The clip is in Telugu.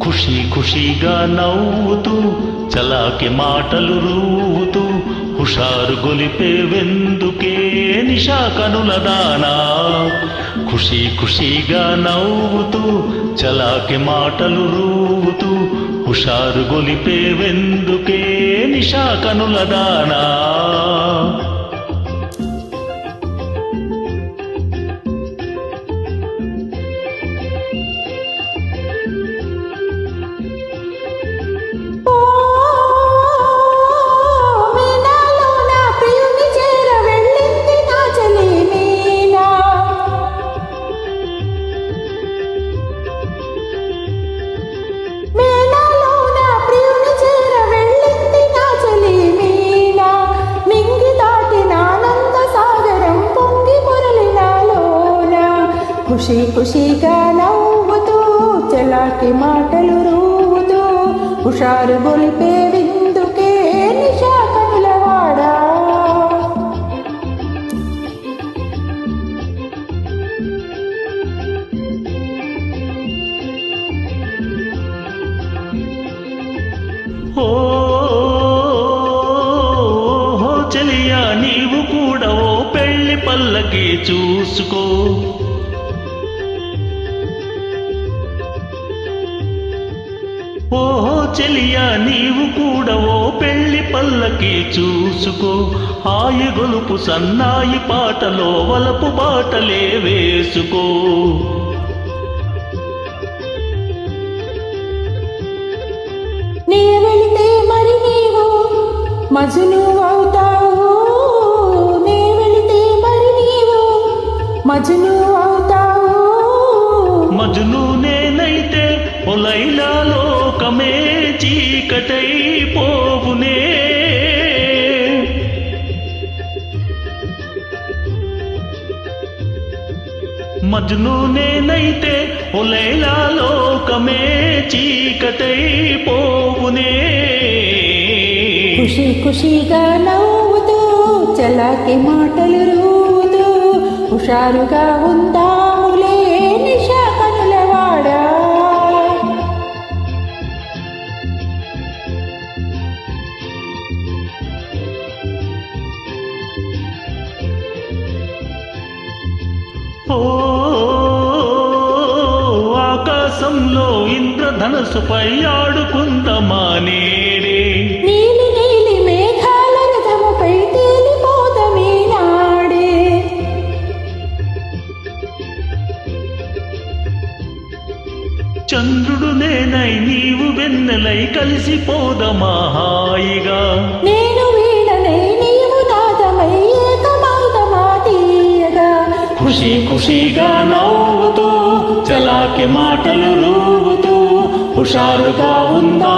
ఖుషీ ఖుషీగా నవ్వుతూ చలాకి మాటలు రూవుతూ హుషారు గొలిపే వెందుకే నిశా కనుల దానా. ఖుషీ ఖుషీగా నవ్వుతూ చలాకి మాటలు రూవుతూ హుషారు గొలిపే వెందుకే నిశా కనుల దానా. ఖుషీ ఖుషీగా నవ్వుతూ చలాకి మాటలు రూవుతూ హుషారు గొలిపే విందుకే నిశా కనులవాడా. ఓ చెలియా నీవు కూడా ఓ పెళ్లి పల్లకి చూసుకో. ఓహో చెలియా నీవు కూడా ఓ పెళ్లి పల్లకి చూసుకో. హాయి గొలుపు సన్నాయి పాటలో వలపు బాటలే వేసుకో. నీ వెళితే మరి నీవు మజును అవుతావు. నీ వెళితే మరి నీవు మజును అవుతావు. మజును నేనైతే ఓ లైలా లోకమే చీకటై పోవునే. మజ్ను నేనైతే ఓ లైలా లోకమే చీకటై పోవునే. ఖుషీ ఖుషీగా నవ్వుతూ చలాకి మాటలు రూవుతూ హుషారుగా ఉందాములే నిశా కనులవాడా. ఓ ఆకాశంలో ఇంద్రధనస్సుపై ఆడుకుందమా నేడే. నీలి నీలి మేఘాల రథముపై తేలిపోదమే నాడే. చంద్రుడు నేనై నీవు వెన్నెలై కలిసిపోదమా హాయిగా. నేను వీణనై నీవు నాదమై ఏకమౌదమా తీయగా. ఖుషీ ఖుషీగా నవ్వుతూ చలాకి మాటలు రూవుతూ హుషారుగా ఉందా